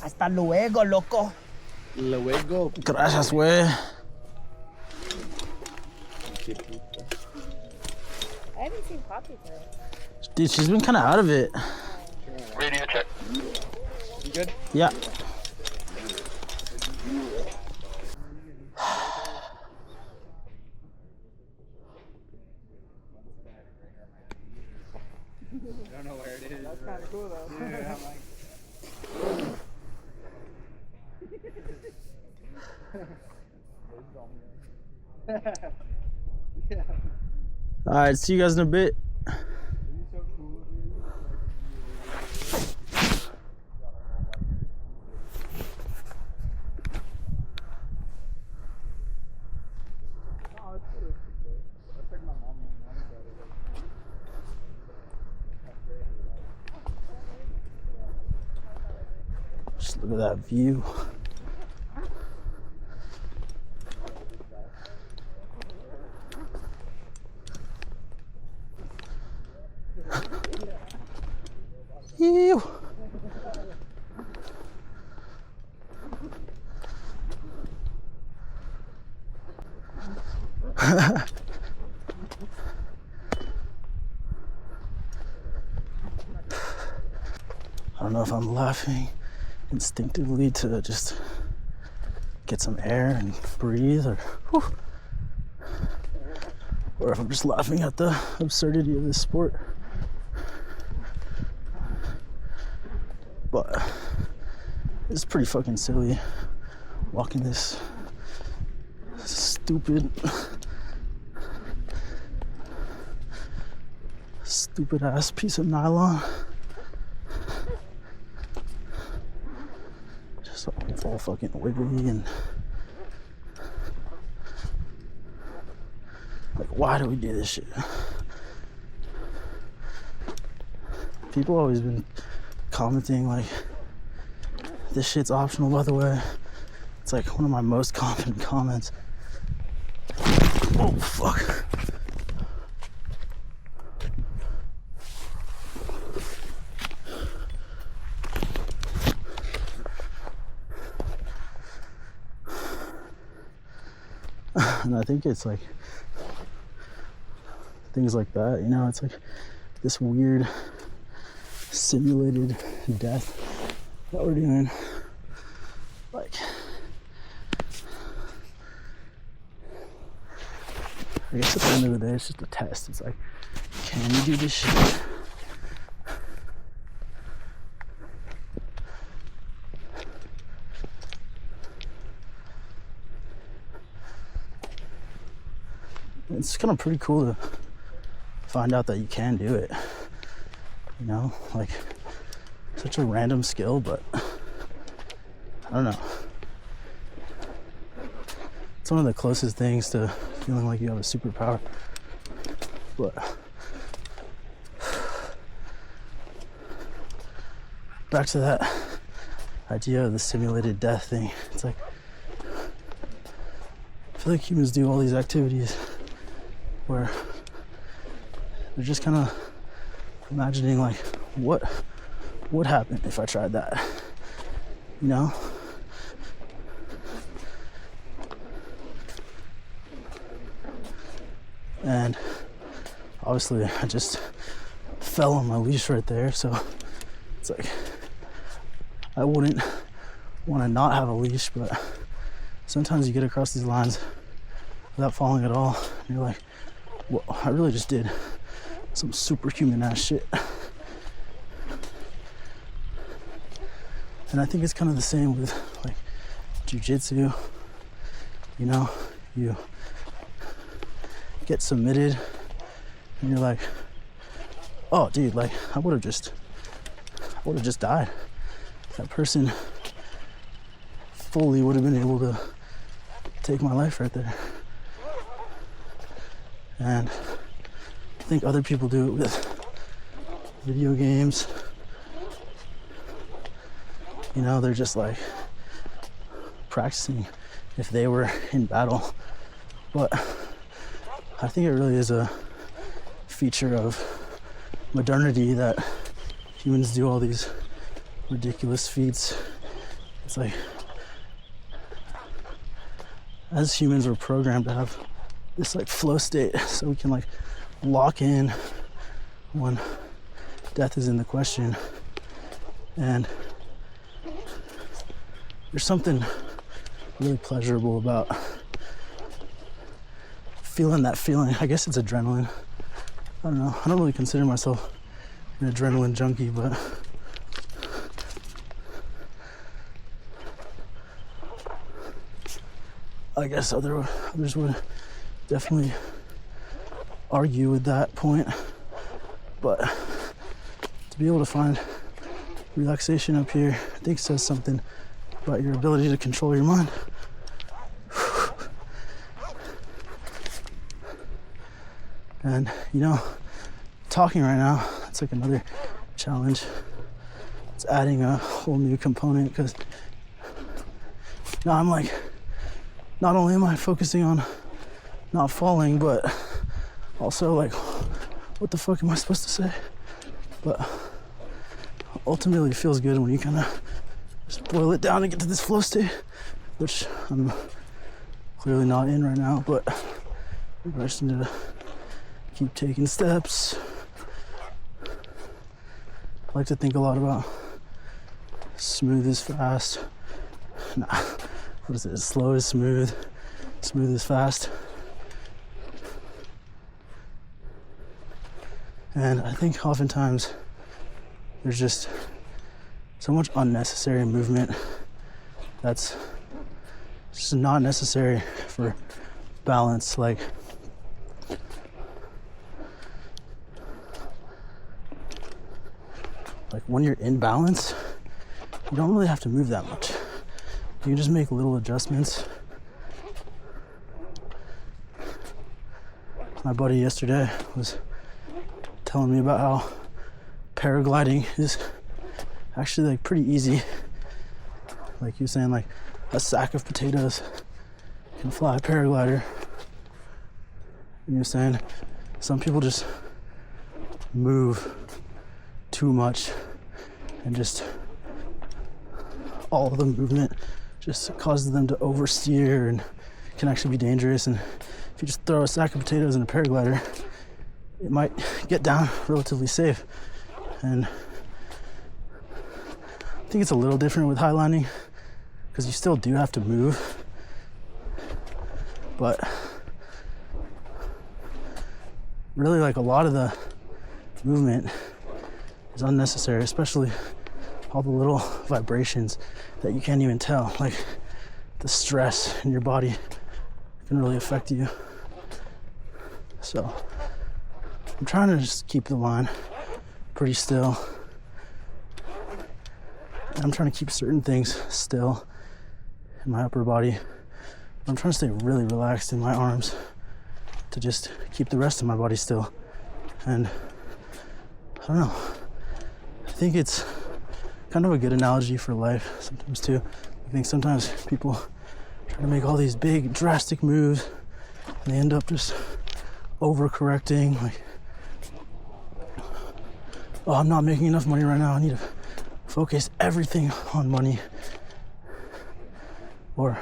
Hasta luego, loco. Luego. Gracias, güey. I haven't seen Poppy for it. Dude, she's been kind of out of it. Radio check. You good? Yeah. I don't know where it is. That's kind of cool, though. Yeah, I'm like... yeah. All right, see you guys in a bit. He's so cool, dude. Oh, it's cool. That's like my mom and my mom's brother. Just look at that view. Ew. I don't know if I'm laughing instinctively to just get some air and breathe, or if I'm just laughing at the absurdity of this sport. But it's pretty fucking silly walking this stupid ass piece of nylon. Just all fucking wiggly and like, why do we do this shit? People always been commenting like, this shit's optional, by the way. It's like one of my most common comments. Oh fuck. And I think it's like things like that, you know, it's like this weird simulated death that we're doing. Like, I guess at the end of the day, it's just a test. It's like, can you do this shit? It's kind of pretty cool to find out that you can do it. You know, like, such a random skill, but I don't know. It's one of the closest things to feeling like you have a superpower. But back to that idea of the simulated death thing. It's like, I feel like humans do all these activities where they're just kind of imagining like, what would happen if I tried that, you know? And obviously I just fell on my leash right there, so it's like, I wouldn't want to not have a leash, but sometimes you get across these lines without falling at all, and you're like, well, I really just did some superhuman ass shit. And I think it's kind of the same with like jiu-jitsu. You know, you get submitted and you're like, oh dude, like I would have just died. That person fully would have been able to take my life right there. And I think other people do it with video games. You know, they're just like practicing if they were in battle. But I think it really is a feature of modernity that humans do all these ridiculous feats. It's like, as humans, we're programmed to have this like flow state so we can like lock in when death is in the question. And there's something really pleasurable about feeling that feeling. I guess it's adrenaline. I don't know. I don't really consider myself an adrenaline junkie, but I guess others would definitely argue with that point. But to be able to find relaxation up here, I think says something about your ability to control your mind. And you know, talking right now, it's like another challenge. It's adding a whole new component because now I'm like, not only am I focusing on not falling, but also like, what the fuck am I supposed to say? But ultimately it feels good when you kind of just boil it down and get to this flow state, which I'm clearly not in right now, but I just need to keep taking steps. I like to think a lot about smooth is fast. Nah, what is it? Slow is smooth. Smooth is fast. And I think oftentimes there's just so much unnecessary movement that's just not necessary for balance. Like, when you're in balance, you don't really have to move that much. You can just make little adjustments. My buddy yesterday was telling me about how paragliding is actually like pretty easy. Like he was saying, like a sack of potatoes can fly a paraglider. And he was saying some people just move too much and just all of the movement just causes them to oversteer and can actually be dangerous. And if you just throw a sack of potatoes in a paraglider, it might get down relatively safe. And I think it's a little different with highlining because you still do have to move, but really like a lot of the movement is unnecessary, especially all the little vibrations that you can't even tell, like the stress in your body can really affect you. So I'm trying to just keep the line pretty still. And I'm trying to keep certain things still in my upper body. I'm trying to stay really relaxed in my arms to just keep the rest of my body still. And I don't know, I think it's kind of a good analogy for life sometimes too. I think sometimes people try to make all these big drastic moves and they end up just overcorrecting, like, oh, I'm not making enough money right now, I need to focus everything on money. Or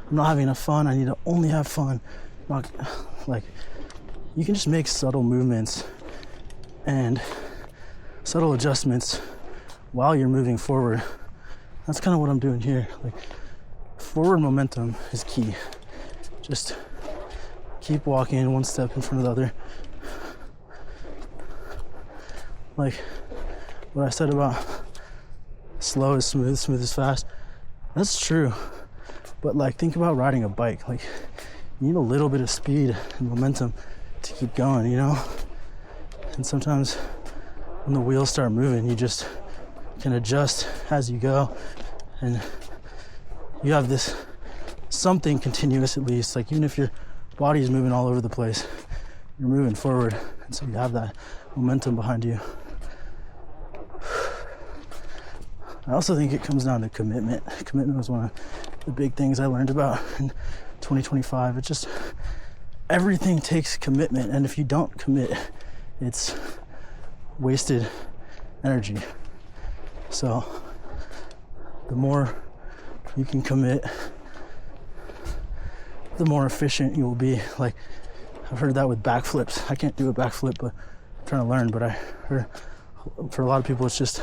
I'm not having enough fun, I need to only have fun. Not, like, you can just make subtle movements and subtle adjustments while you're moving forward. That's kind of what I'm doing here. Like, forward momentum is key. Just keep walking one step in front of the other. Like what I said about slow is smooth, smooth is fast. That's true. But like, think about riding a bike. Like, you need a little bit of speed and momentum to keep going, you know? And sometimes when the wheels start moving, you just can adjust as you go. And you have this something continuous at least. Like, even if your body is moving all over the place, you're moving forward. And so you have that momentum behind you. I also think it comes down to commitment. Commitment was one of the big things I learned about in 2025. It's just, everything takes commitment. And if you don't commit, it's wasted energy. So the more you can commit, the more efficient you will be. Like, I've heard that with backflips. I can't do a backflip, but I'm trying to learn. But I heard for a lot of people, it's just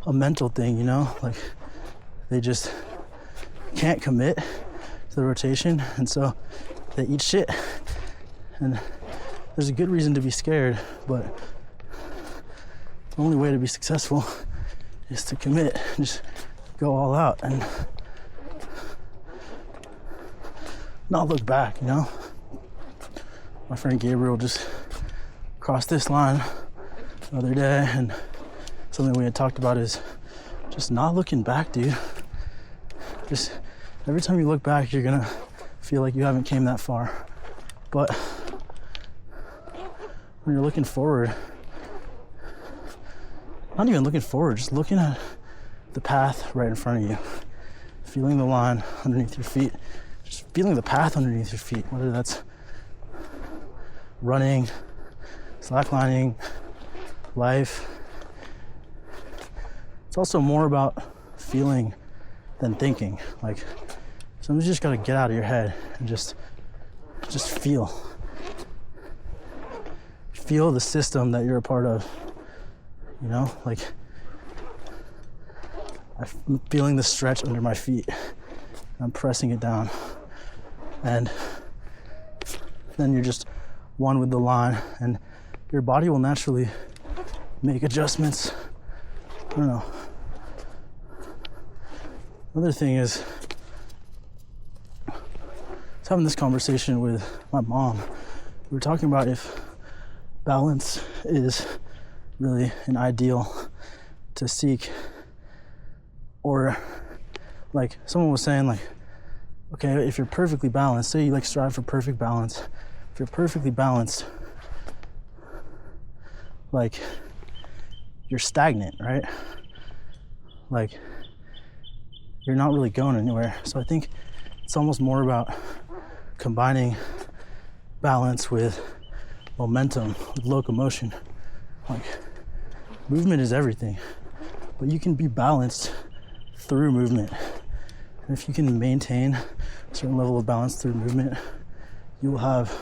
a mental thing, you know? Like, they just can't commit to the rotation, and so they eat shit. And there's a good reason to be scared, but the only way to be successful is to commit, just go all out and not look back, you know? My friend Gabriel just crossed this line the other day, and something we had talked about is just not looking back, dude. Just every time you look back, you're gonna feel like you haven't came that far. But when you're looking forward, not even looking forward, just looking at the path right in front of you, feeling the line underneath your feet, just feeling the path underneath your feet, whether that's running, slacklining, life. It's also more about feeling than thinking. Like, sometimes you just gotta get out of your head and just feel the system that you're a part of, you know? Like, I'm feeling the stretch under my feet. I'm pressing it down, and then you're just one with the line, and your body will naturally make adjustments. I don't know. Another thing is, I was having this conversation with my mom. We were talking about if balance is really an ideal to seek, or like someone was saying, like, okay, if you're perfectly balanced, say you like strive for perfect balance, if you're perfectly balanced, like, you're stagnant, right? Like, you're not really going anywhere. So I think it's almost more about combining balance with momentum, with locomotion. Like, movement is everything, but you can be balanced through movement. And if you can maintain a certain level of balance through movement, you will have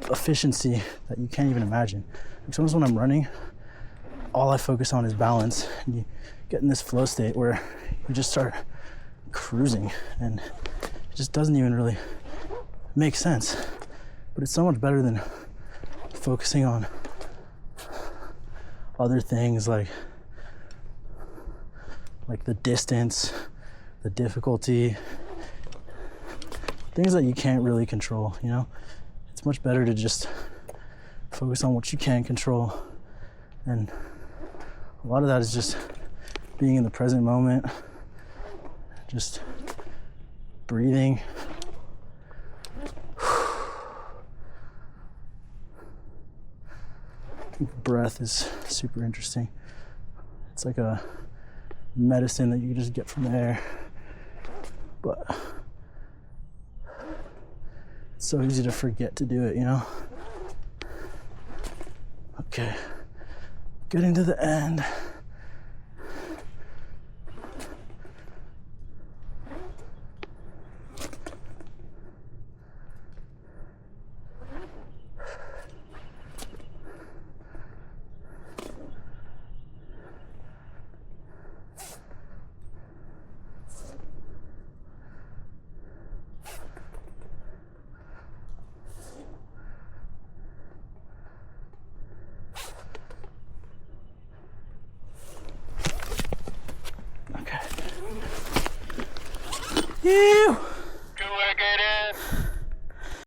efficiency that you can't even imagine. Like, sometimes when I'm running, all I focus on is balance. And you get in this flow state where you just start cruising, and it just doesn't even really make sense. But it's so much better than focusing on other things like the distance, the difficulty, things that you can't really control, you know? It's much better to just focus on what you can control. And a lot of that is just being in the present moment, just breathing. I think breath is super interesting. It's like a medicine that you can just get from the air. But it's so easy to forget to do it, you know? Okay, getting to the end. Okay. Ew.